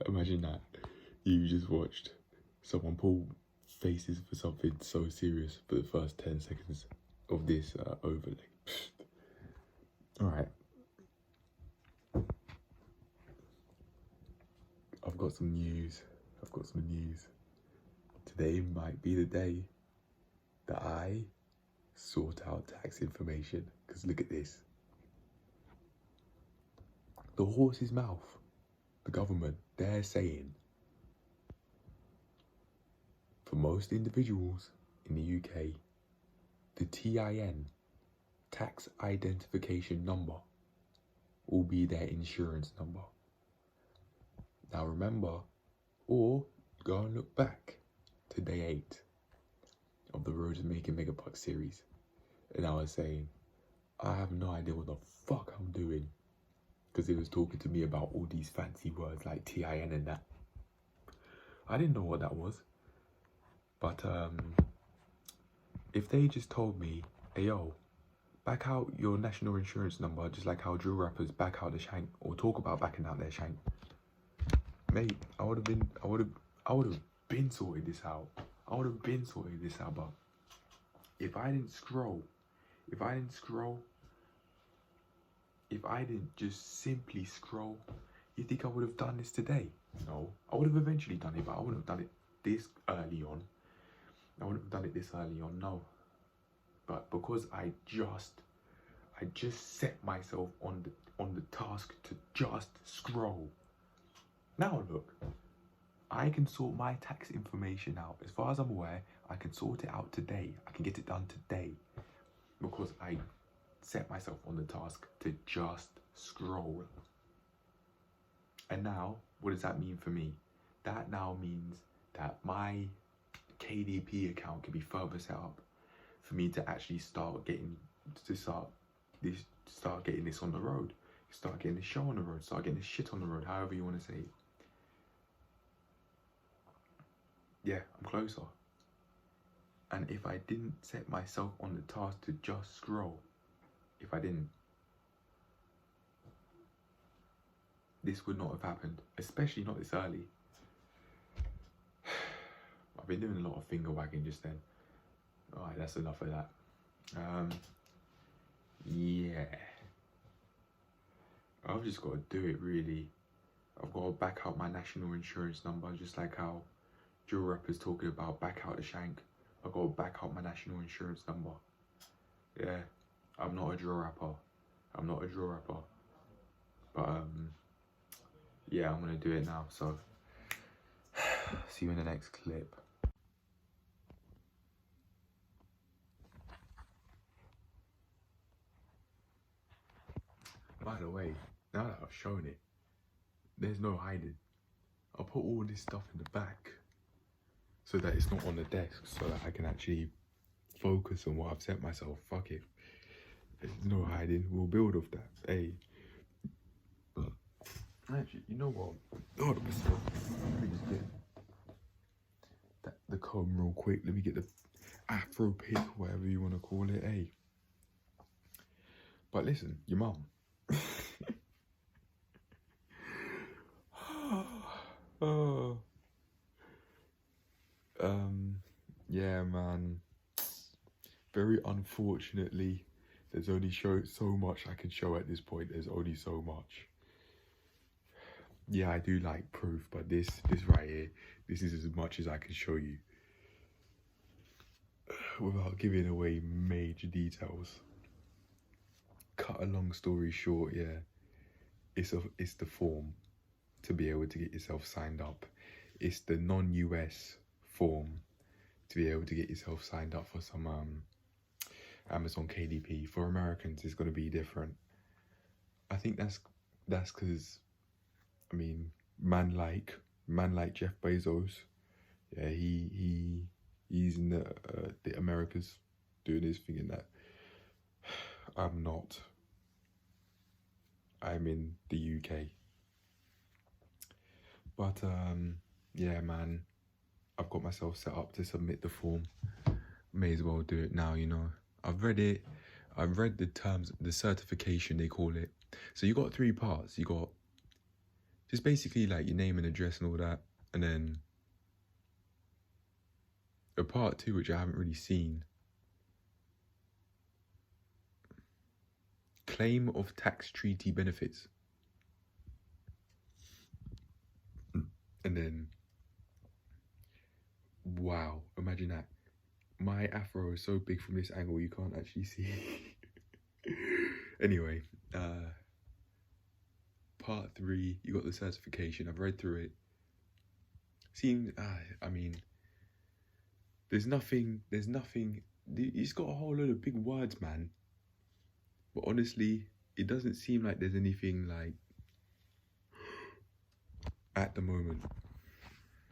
Imagine that. You just watched someone pull faces for something so serious for the first 10 seconds of this overlay. Alright. I've got some news. Today might be the day that I sort out tax information. Because look at this. The horse's mouth, the government, they're saying for most individuals in the UK, the TIN, tax identification number, will be their insurance number. Now remember, or go and look back to day 8 of the Road to Making Megabucks series. And I was saying, I have no idea what the fuck I'm doing. Because it was talking to me about all these fancy words like TIN and that. I didn't know what that was. But if they just told me, hey yo, back out your national insurance number, just like how drill rappers back out the shank or talk about backing out their shank, mate, I would have been sorted this out. But if I didn't just simply scroll, you think I would have done this today? No, I would have eventually done it, but I wouldn't have done it this early on. No. But because I just set myself on the task to just scroll. Now look, I can sort my tax information out. As far as I'm aware, I can sort it out today. I can get it done today because I set myself on the task to just scroll. And now, what does that mean for me? That now means that my KDP account can be further set up for me to actually start getting this on the road, start getting this show on the road, start getting this shit on the road, however you want to say it. Yeah, I'm closer. And if I didn't set myself on the task to just scroll, if I didn't, this would not have happened, especially not this early. I've been doing a lot of finger wagging just then. Alright, that's enough of that. Yeah. I've just got to do it really. I've got to back out my national insurance number, just like how drill rappers talking about back out the shank. I've got to back out my national insurance number. Yeah, I'm not a drill rapper. But yeah, I'm gonna do it now. So see you in the next clip. By the way, now that I've shown it, there's no hiding. I'll put all this stuff in the back so that it's not on the desk, so that I can actually focus on what I've set myself. Fuck it. There's no hiding. We'll build off that. Hey. But actually, you know what? 100%. Let me just get the comb real quick. Let me get the afro pick, whatever you want to call it. Hey. But listen, your mum. Oh. Yeah, man. Very unfortunately, there's only so much I can show at this point. There's only so much. Yeah, I do like proof, but this right here, this is as much as I can show you without giving away major details. Cut a long story short, yeah, it's the form to be able to get yourself signed up. It's the non-US form to be able to get yourself signed up for some Amazon KDP. For Americans, it's going to be different. I think that's because, I mean, man like Jeff Bezos, yeah, he's in the Americas doing his thing in that. I'm not. I'm in the UK. But yeah, man, I've got myself set up to submit the form. May as well do it now, you know. I've read it. I've read the terms, the certification they call it. So you got 3 parts. You got just basically like your name and address and all that, and then a part 2 which I haven't really seen. Claim of tax treaty benefits. And then, wow, imagine that. My afro is so big from this angle you can't actually see. Anyway, part 3, you got the certification. I've read through it. Seems, I mean, there's nothing, it's got a whole load of big words, man. But honestly, it doesn't seem like there's anything like, at the moment,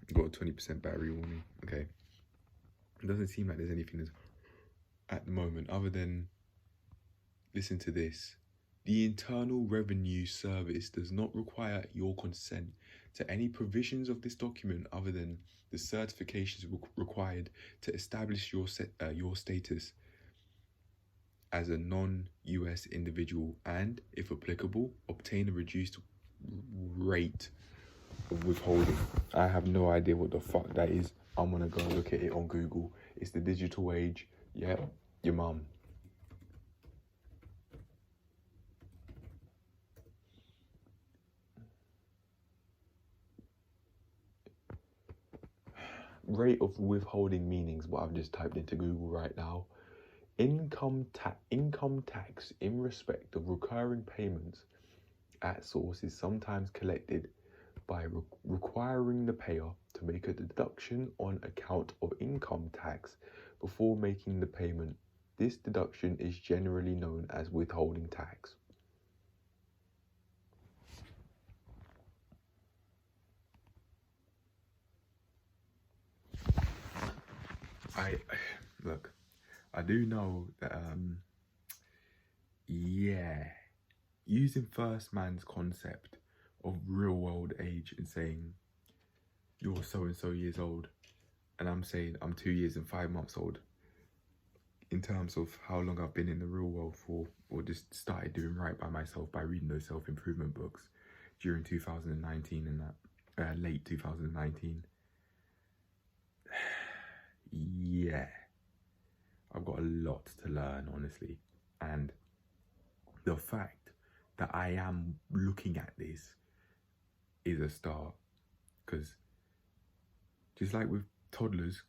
I've got a 20% battery warning, okay. It doesn't seem like there's anything that's, at the moment, other than, listen to this. The Internal Revenue Service does not require your consent to any provisions of this document other than the certifications required to establish your status as a non-US individual and, if applicable, obtain a reduced rate of withholding. I have no idea what the fuck that is. I'm gonna go look at it on Google. It's the digital age. Yep, your mum. Rate of withholding meanings, what I've just typed into Google right now. Income tax in respect of recurring payments at source is sometimes collected by requiring the payer to make a deduction on account of income tax before making the payment. This deduction is generally known as withholding tax. Look, I do know that, using first man's concept of real world age and saying you're so and so years old, and I'm saying I'm 2 years and 5 months old, in terms of how long I've been in the real world for, or just started doing right by myself by reading those self-improvement books during 2019 and that, late 2019. Yeah, I've got a lot to learn, honestly. And the fact that I am looking at this is a start. Because just like with toddlers,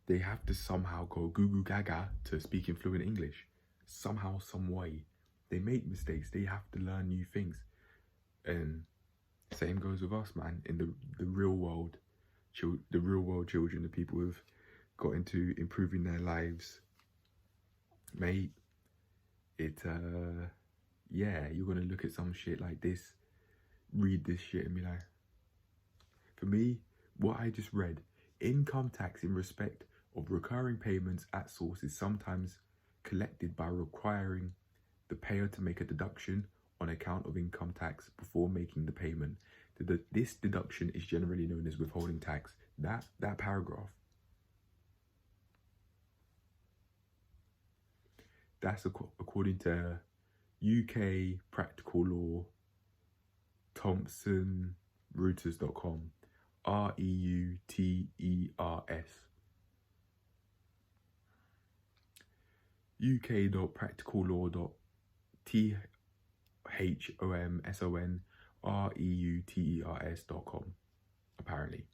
they have to somehow go goo goo gaga to speaking fluent English. Somehow, some way. They make mistakes. They have to learn new things. And same goes with us, man. In the real world, the real world children, the people who've got into improving their lives, mate, yeah, you're gonna look at some shit like this, read this shit and be like, for me, what I just read, income tax in respect of recurring payments at source is sometimes collected by requiring the payer to make a deduction on account of income tax before making the payment. This deduction is generally known as withholding tax. That paragraph, that's according to UK Practical Law, Thompson, Reuters.com, REUTERS. uk.practicallaw.THOMSONREUTERS.com. Apparently.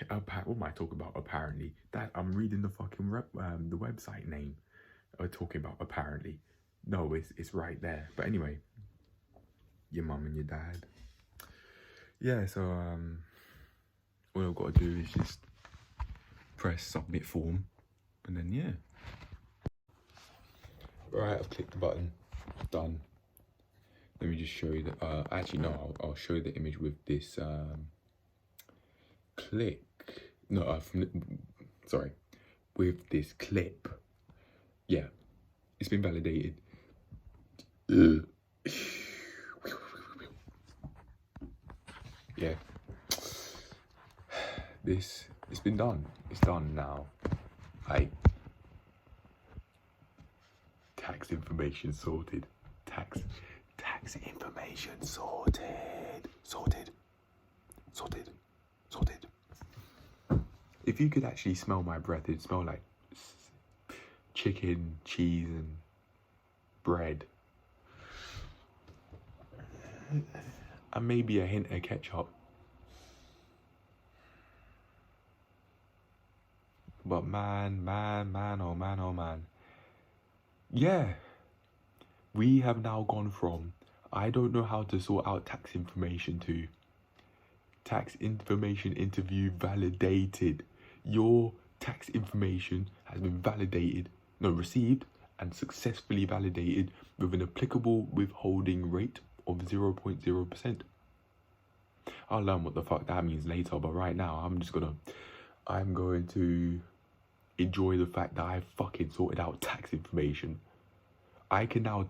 What am I talking about? Apparently. That I'm reading the fucking the website name. Talking about apparently. No, it's right there. But anyway, your mum and your dad. Yeah, so all I've got to do is just press submit form, and then yeah. Right, I've clicked the button. Done. Let me just show you the. Actually, no, I'll show you the image with this click. No, sorry, with this clip. Yeah, it's been validated. Yeah, it's been done. It's done now. Tax information sorted. Tax information sorted. Sorted. If you could actually smell my breath, it'd smell like chicken, cheese, and bread. And maybe a hint of ketchup. But man, oh man. Yeah. We have now gone from, I don't know how to sort out tax information, to tax information interview validated. Your tax information has been received and successfully validated with an applicable withholding rate of 0.0%. I'll learn what the fuck that means later, but right now I'm going to enjoy the fact that I fucking sorted out tax information. I can now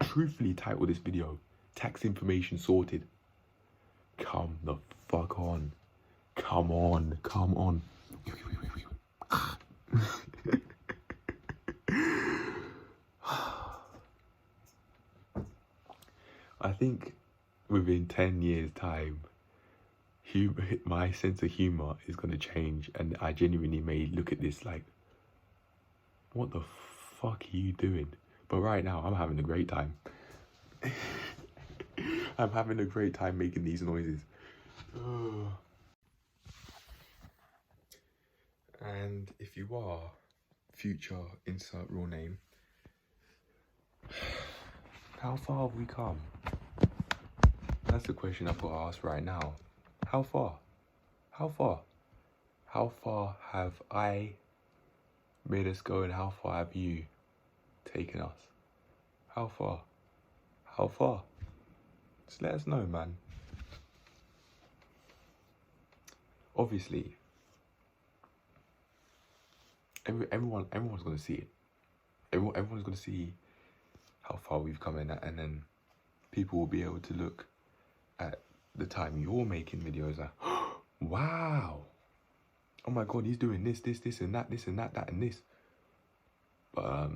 truthfully title this video Tax Information Sorted. Come the fuck on. Come on. I think within 10 years time, my sense of humor is going to change, and I genuinely may look at this like, what the fuck are you doing? But right now, I'm having a great time. I'm having a great time making these noises. And if you are future insert real name, how far have we come? That's the question I've got to ask right now. How far? How far have I made us go, and how far have you taken us? How far? Just let us know, man. Obviously, everyone's going to see it. Everyone's going to see how far we've come in, and then people will be able to look at the time you're making videos like, wow, oh my god, he's doing this and that, that and this. But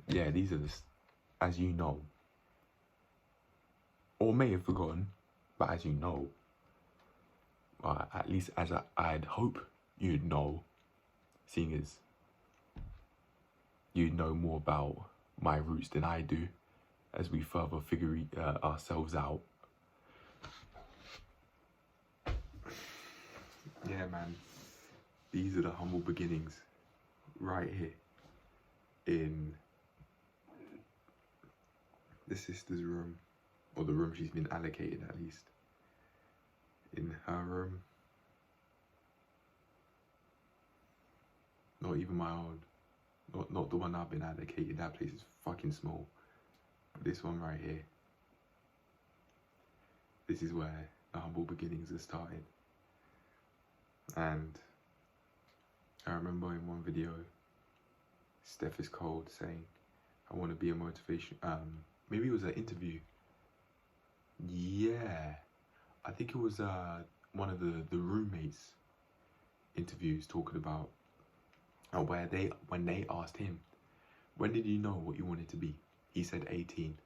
yeah, these are the, as you know, or may have forgotten, but as you know, at least as I'd hope you'd know, seeing as you'd know more about my roots than I do, as we further figure ourselves out. Yeah, man, these are the humble beginnings right here in the sister's room, or the room she's been allocated, at least. In her room. Not even my own. Not the one I've been allocated. That place is fucking small. But this one right here. This is where the humble beginnings have started. And I remember in one video, Steph is Cold saying, I want to be a motivation, maybe it was an interview. Yeah, I think it was one of the roommates interviews, talking about when they asked him, when did you know what you wanted to be? He said 18,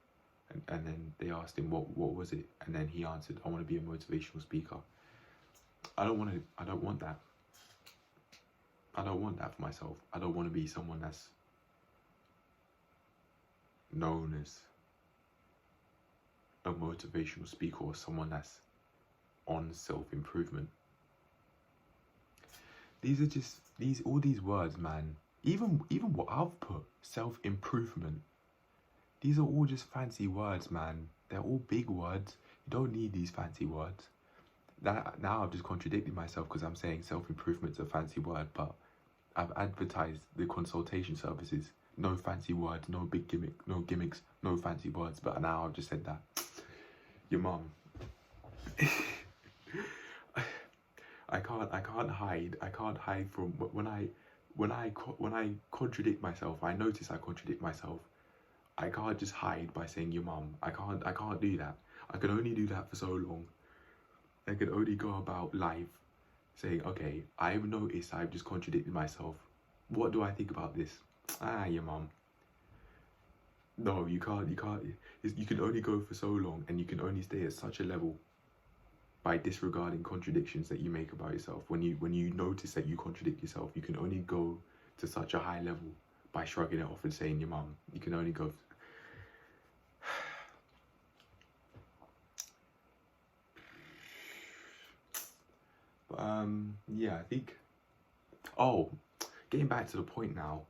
and then they asked him what was it, and then he answered, I want to be a motivational speaker. I don't want that. I don't want that for myself. I don't want to be someone that's known as a motivational speaker, or someone that's on self-improvement. These are just all these words, man. Even what I've put, self-improvement. These are all just fancy words, man. They're all big words. You don't need these fancy words. Now I've just contradicted myself, because I'm saying self-improvement's a fancy word, but I've advertised the consultation services. No fancy words, no big gimmicks, no fancy words. But now I've just said that. Your mum. I can't hide from when I contradict myself. I notice I contradict myself. I can't just hide by saying your mum. I can't do that. I can only do that for so long. I can only go about life saying, okay, I've noticed I've just contradicted myself. What do I think about this? Your mum. No, you can't. You can't. You can only go for so long, and you can only stay at such a level by disregarding contradictions that you make about yourself. When you notice that you contradict yourself, you can only go to such a high level by shrugging it off and saying your mum. You can only go. But yeah, I think. Oh, getting back to the point now.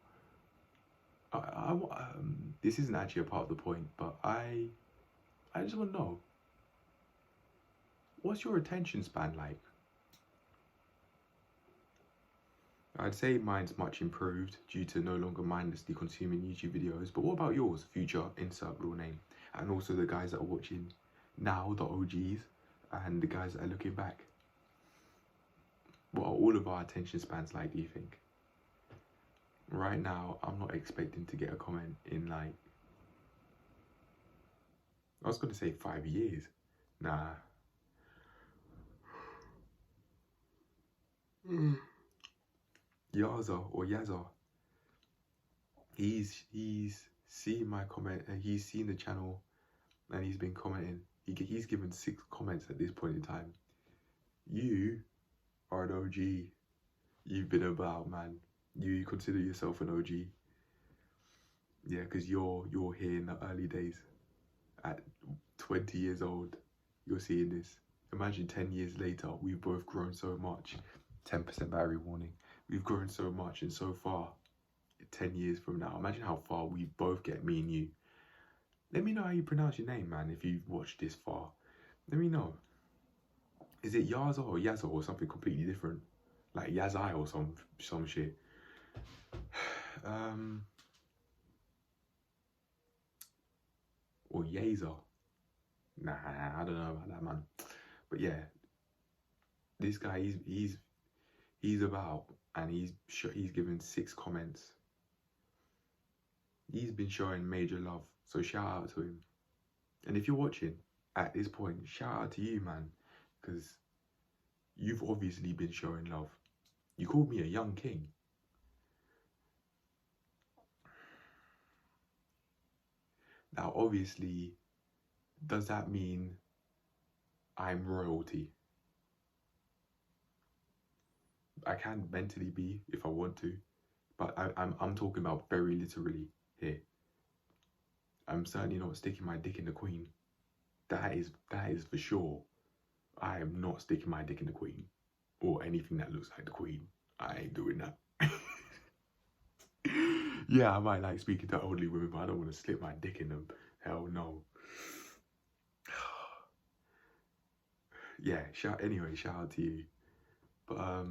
This isn't actually a part of the point, but I just want to know, what's your attention span like? I'd say mine's much improved due to no longer mindlessly consuming YouTube videos, but what about yours? Future, insert real name. And also the guys that are watching now, the OGs, and the guys that are looking back. What are all of our attention spans like, do you think? Right now, I'm not expecting to get a comment in like, I was going to say 5 years. Nah. Yaza or Yazza, he's seen my comment and he's seen the channel and he's been commenting. He's given 6 comments at this point in time. You are an OG. You've been about, man. You consider yourself an OG. Yeah, because you're here in the early days. At 20 years old, you're seeing this. Imagine 10 years later, we've both grown so much. 10% battery warning. We've grown so much and so far. 10 years from now, imagine how far we both get, me and you. Let me know how you pronounce your name, man, if you've watched this far. Let me know. Is it Yaza or Yazza or something completely different? Like Yazai or some shit. Or Yaza. Nah, I don't know about that, man. But yeah, this guy, he's about, and he's given 6 comments. He's been showing major love, so shout out to him. And if you're watching at this point, shout out to you, man, because you've obviously been showing love. You called me a young king. Now, obviously, does that mean I'm royalty? I can mentally be if I want to, but I'm talking about very literally here. I'm certainly not sticking my dick in the queen. That is for sure. I am not sticking my dick in the queen or anything that looks like the queen. I ain't doing that. Yeah, I might like speaking to elderly women, but I don't want to slip my dick in them. Hell no. Yeah, shout out to you. But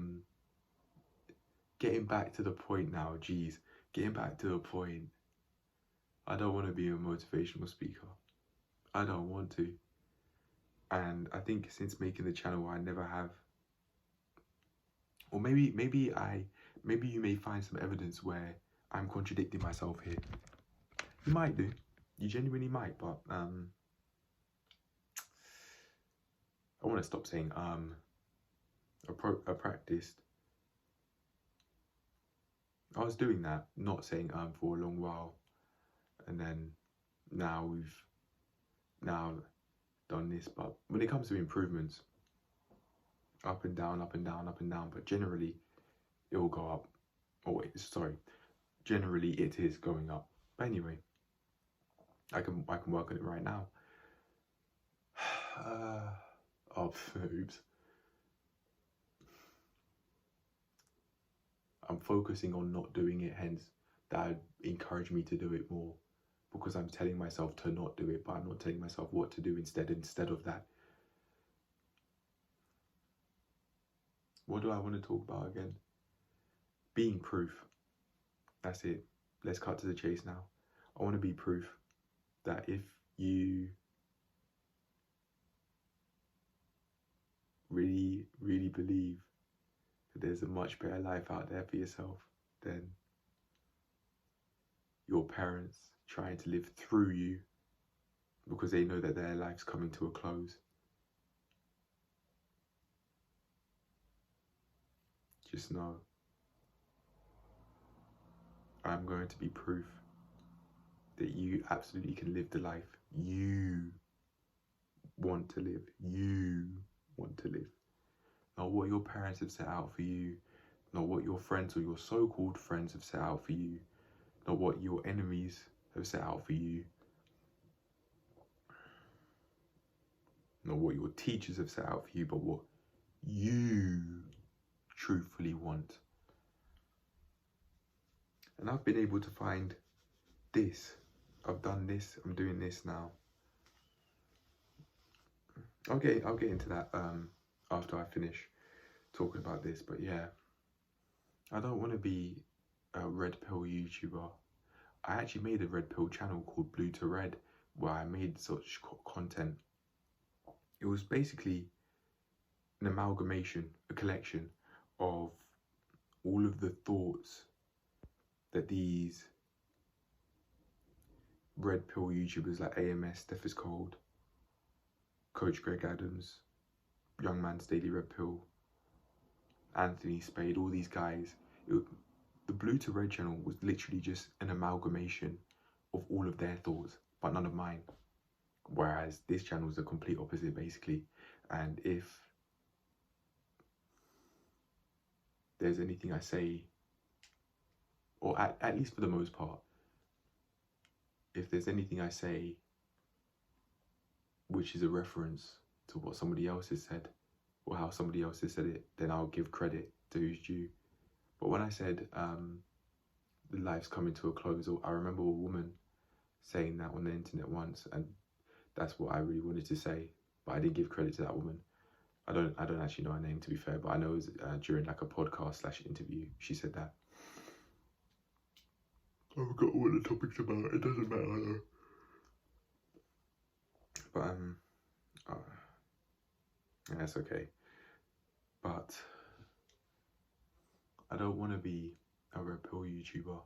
getting back to the point now, geez, getting back to the point. I don't want to be a motivational speaker. I don't want to. And I think since making the channel, I never have. Or maybe you may find some evidence where I'm contradicting myself here. You might do. You genuinely might, but I want to stop saying I practiced. I was doing that, not saying for a long while, and then now we've done this. But when it comes to improvements, up and down, up and down, up and down, but generally it will go up. Oh wait, sorry. Generally it is going up. But anyway, I can work on it right now. Oops. I'm focusing on not doing it, hence that encouraged me to do it more, because I'm telling myself to not do it, but I'm not telling myself what to do instead of that. What do I want to talk about again? Being proof. That's it. Let's cut to the chase now. I want to be proof that if you really, really believe that there's a much better life out there for yourself than your parents trying to live through you because they know that their life's coming to a close. Just know, I'm going to be proof that you absolutely can live the life you want to live. You want to live. Not what your parents have set out for you, not what your friends or your so-called friends have set out for you, not what your enemies have set out for you, not what your teachers have set out for you, but what you truthfully want. And I've been able to find this. I've done this, I'm doing this now. I'll get into that after I finish talking about this, but yeah, I don't want to be a red pill YouTuber. I actually made a red pill channel called Blue to Red where I made such content. It was basically an amalgamation, a collection of all of the thoughts that these red pill YouTubers like AMS, Steph is Cold, Coach Greg Adams, Young Man's Daily Red Pill, Anthony Spade, all these guys. The Blue to Red channel was literally just an amalgamation of all of their thoughts, but none of mine. Whereas this channel is the complete opposite, basically. And if there's anything I say, or at least for the most part, if there's anything I say which is a reference to what somebody else has said, or how somebody else has said it, then I'll give credit to who's due. But when I said the life's coming to a close, I remember a woman saying that on the internet once, and that's what I really wanted to say, but I didn't give credit to that woman. I don't actually know her name, to be fair, but I know it was during like a podcast / interview she said that. I forgot what the topic's about. It doesn't matter though. But that's okay. But I don't want to be a red pill YouTuber.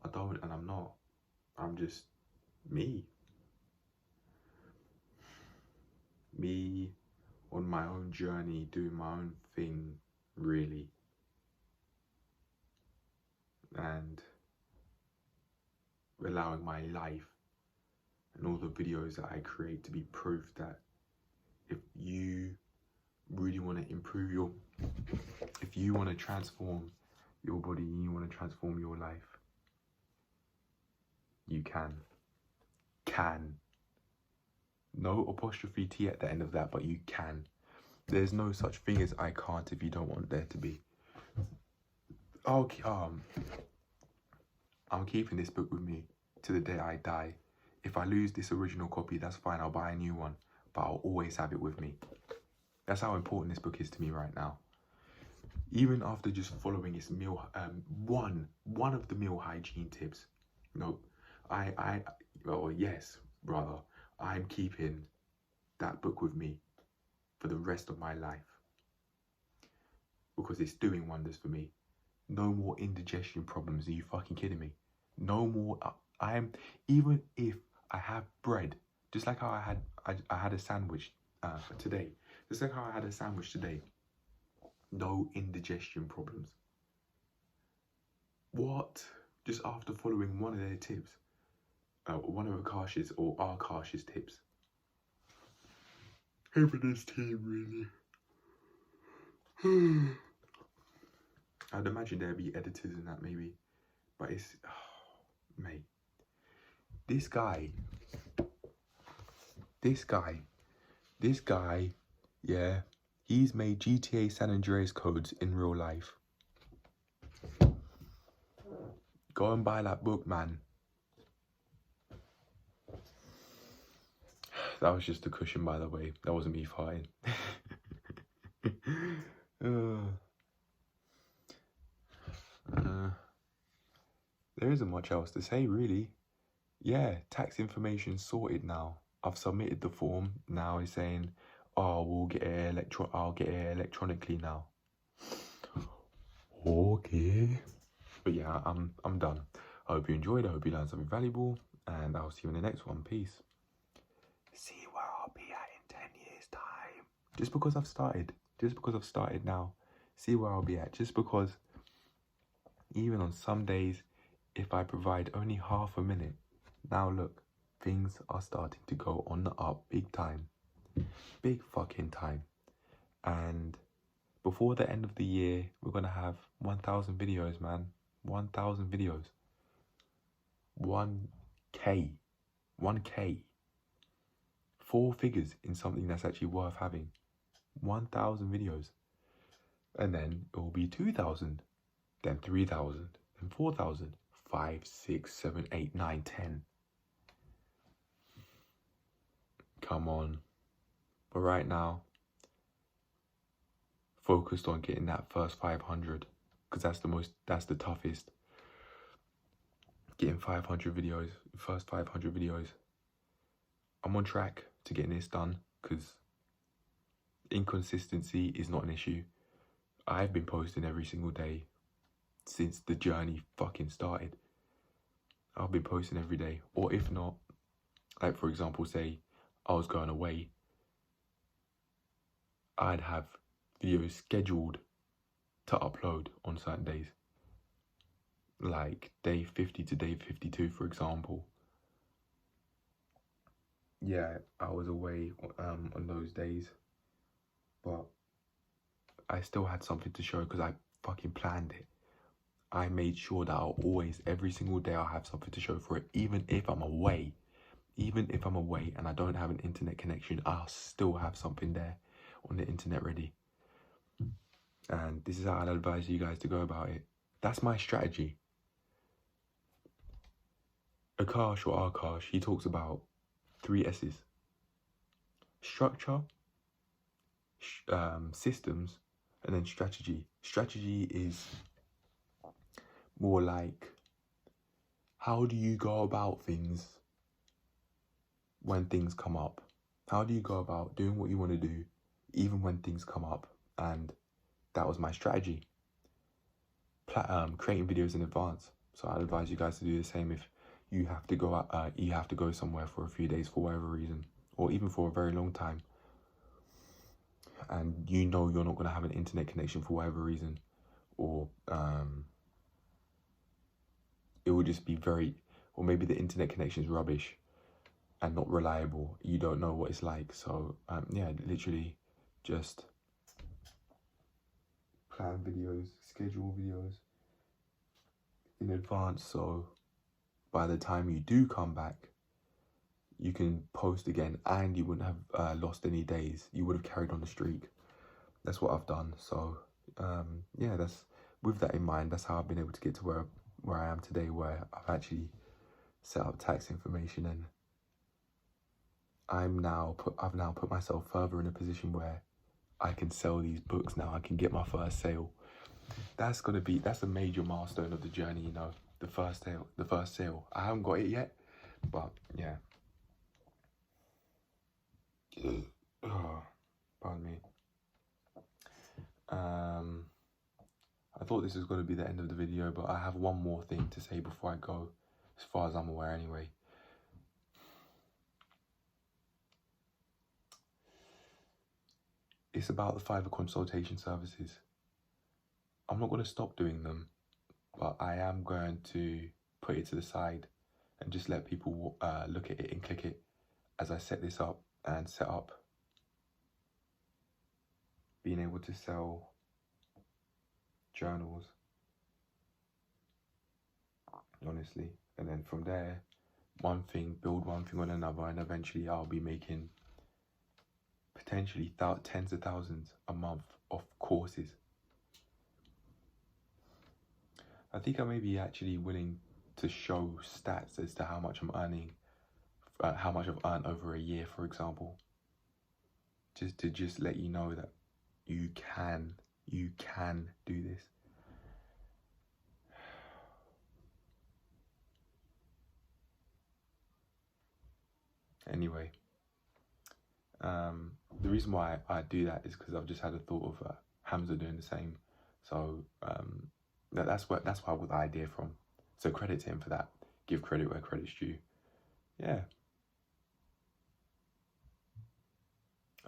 I don't, and I'm not. I'm just me. Me on my own journey, doing my own thing, really. And allowing my life and all the videos that I create to be proof that if you really want to improve if you want to transform your body, you want to transform your life, you can. No apostrophe T at the end of that, but you can. There's no such thing as I can't if you don't want there to be. I'm keeping this book with me to the day I die. If I lose this original copy, that's fine, I'll buy a new one, but I'll always have it with me. That's how important this book is to me right now. Even after just following its one of the meal hygiene tips. No, I'm keeping that book with me for the rest of my life because it's doing wonders for me. No more indigestion problems. Are you fucking kidding me? No more. Even if I have bread, just like how I had a sandwich today. Just like how I had a sandwich today. No indigestion problems. What? Just after following one of their tips. One of Akash's or Arkash's tips. Over this team, really. I'd imagine there'd be editors in that maybe. But it's, mate. This guy, yeah, he's made GTA San Andreas codes in real life. Go and buy that book, man. That was just a cushion, by the way. That wasn't me farting. There isn't much else to say, really. Yeah, tax information sorted now. I've submitted the form. Now it's saying, oh, I'll get it electronically now. Okay. But yeah, I'm done. I hope you enjoyed. I hope you learned something valuable. And I'll see you in the next one. Peace. See where I'll be at in 10 years' time. Just because I've started now. See where I'll be at. Just because even on some days, if I provide only half a minute Now look, things are starting to go on the up big time. Big fucking time. And before the end of the year, we're going to have 1,000 videos, man. 1,000 videos. 1K. 1K. 4 figures in something that's actually worth having. 1,000 videos. And then it will be 2,000. Then 3,000. Then 4,000. 5, 6, 7, 8, 9, 10. Come on. But right now, focused on getting that first 500. Because that's the toughest. Getting 500 videos. First 500 videos. I'm on track to getting this done. Because inconsistency is not an issue. I've been posting every single day since the journey fucking started. I've been posting every day. Or if not, like for example, say I was going away, I'd have videos scheduled to upload on certain days. Like day 50 to day 52, for example. Yeah, I was away on those days. But I still had something to show because I fucking planned it. I made sure that I'll always, every single day, I'll have something to show for it. Even if I'm away. Even if I'm away and I don't have an internet connection, I'll still have something there on the internet ready. And this is how I'd advise you guys to go about it. That's my strategy. Akash or Akash, he talks about 3 S's. Structure, systems, and then strategy. Strategy is more like, how do you go about things when things come up? How do you go about doing what you want to do even when things come up? And that was my strategy. Creating videos in advance. So I'd advise you guys to do the same if you have to go out, you have to go somewhere for a few days for whatever reason, or even for a very long time, and you know you're not going to have an internet connection for whatever reason, or it will just be or maybe the internet connection is rubbish and not reliable. You don't know what it's like. So yeah, literally just plan videos, schedule videos in advance, so by the time you do come back, you can post again and you wouldn't have lost any days. You would have carried on the streak. That's what I've done. So yeah, that's with that in mind, that's how I've been able to get to where I am today, where I've actually set up tax information, and I've now put myself further in a position where I can sell these books now. I can get my first sale. That's a major milestone of the journey, you know, the first sale. I haven't got it yet, but yeah. Pardon me. I thought this was going to be the end of the video, but I have one more thing to say before I go, as far as I'm aware anyway. It's about the Fiverr consultation services. I'm not going to stop doing them, but I am going to put it to the side and just let people look at it and click it as I set this up and set up being able to sell journals, honestly. And then from there, build one thing on another, and eventually I'll be making potentially tens of thousands a month of courses. I think I may be actually willing to show stats as to how much I'm earning, how much I've earned over a year, for example. Just let you know that you can do this. Anyway, the reason why I do that is because I've just had a thought of Hamza doing the same. So that's why I got the idea from. So credit to him for that. Give credit where credit's due. Yeah.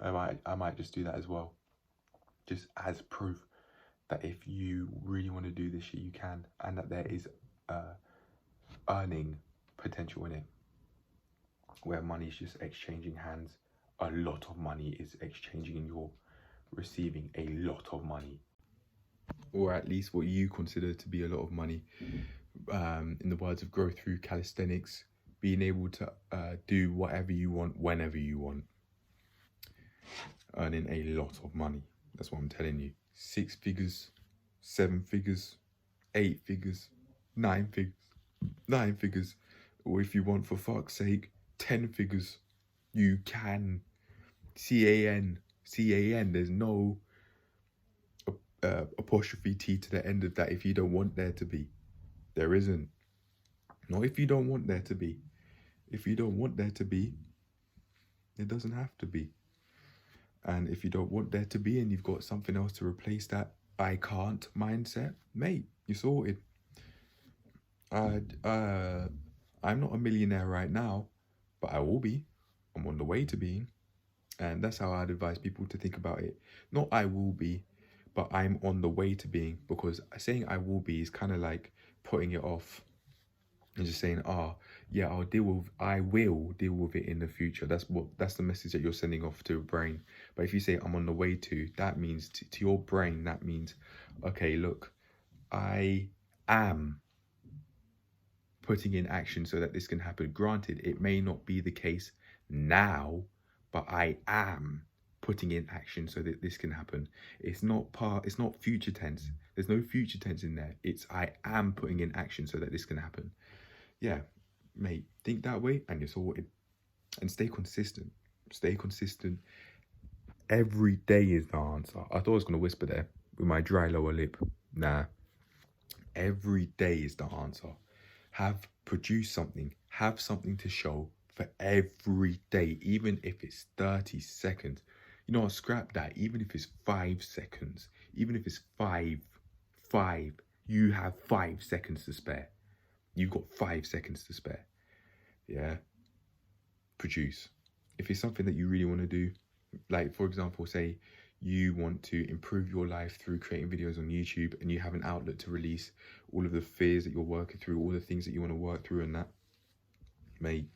I might just do that as well. Just as proof that if you really want to do this shit, you can, and that there is earning potential in it. where money is just exchanging hands. A lot of money is exchanging and you're receiving a lot of money. Or at least what you consider to be a lot of money. In the words of Growth Through Calisthenics, being able to do whatever you want, whenever you want. Earning a lot of money. That's what I'm telling you. 6 figures, 7 figures, 8 figures, 9 figures, 9 figures. Or if you want, for fuck's sake, 10 figures. You can. C-A-N. C-A-N. There's no apostrophe T to the end of that if you don't want there to be. There isn't. Not if you don't want there to be. If you don't want there to be, it doesn't have to be. And if you don't want there to be and you've got something else to replace that I can't mindset, mate, you're sorted. I'm not a millionaire right now, but I will be. I'm on the way to being. And that's how I'd advise people to think about it. Not I will be, but I'm on the way to being. Because saying I will be is kind of like putting it off and just saying, yeah, I will deal with it in the future. That's the message that you're sending off to your brain. But if you say I'm on the way to, that means to your brain, that means, okay, look, I am putting in action so that this can happen. Granted, it may not be the case now, but I am putting in action so that this can happen. It's not future tense. There's no future tense in there. It's I am putting in action so that this can happen. Yeah, mate, think that way and you're sorted. And stay consistent. Stay consistent. Every day is the answer. I thought I was going to whisper there with my dry lower lip. Nah. Every day is the answer. Produce something. Have something to show for every day. Even if it's 30 seconds. You know what, scrap that. Even if it's 5 seconds. Even if it's five. You have 5 seconds to spare. You've got 5 seconds to spare. Yeah. Produce. If it's something that you really want to do, like for example, say you want to improve your life through creating videos on YouTube and you have an outlet to release all of the fears that you're working through, all the things that you want to work through and that, mate,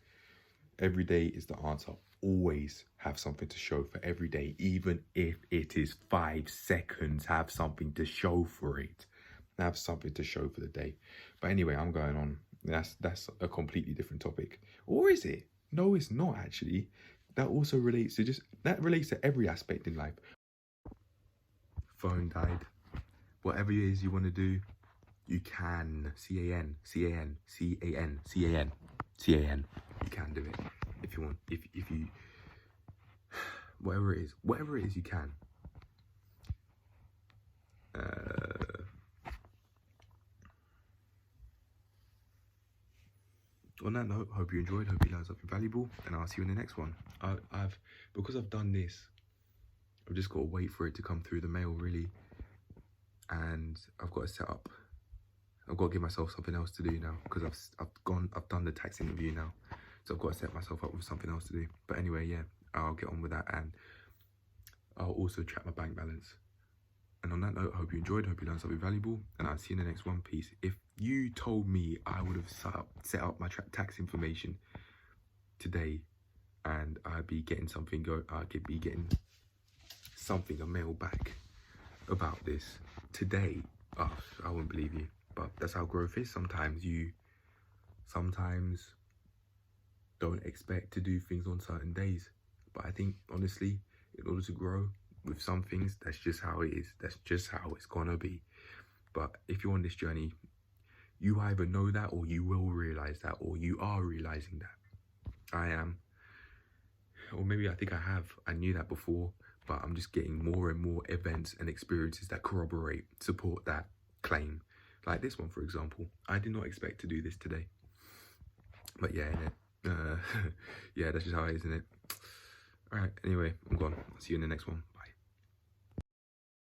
every day is the answer. Always have something to show for every day, even if it is 5 seconds, have something to show for it. Have something to show for the day. But anyway, I'm going on. That's a completely different topic. Or is it? No, it's not actually. That also relates to every aspect in life. Phone died. Whatever it is you want to do, you can. C-A-N. C-A-N. C-A-N. C-A-N. C-A-N. You can do it. If you want. If you whatever it is you can. On that note, hope you enjoyed, hope you learned something valuable, and I'll see you in the next one. Because I've done this, I've just got to wait for it to come through the mail, really. And I've got to give myself something else to do now, because I've done the tax interview now. So I've got to set myself up with something else to do. But anyway, yeah, I'll get on with that, and I'll also track my bank balance. And on that note, I hope you enjoyed, hope you learned something valuable, and I'll see you in the next one. Peace. If you told me I would have set up my tax information today and I'd be getting something, a mail back about this today, I wouldn't believe you. But that's how growth is. Sometimes don't expect to do things on certain days. But I think, honestly, in order to grow, with some things, that's just how it is. That's just how it's gonna be. But if you're on this journey, you either know that, or you will realize that, or you are realizing that. I am, or maybe I think I have. I knew that before, but I'm just getting more and more events and experiences that support that claim. Like this one, for example. I did not expect to do this today. But yeah, innit? Yeah, that's just how it is, innit? Alright, anyway, I'm gone. I'll see you in the next one. Bye.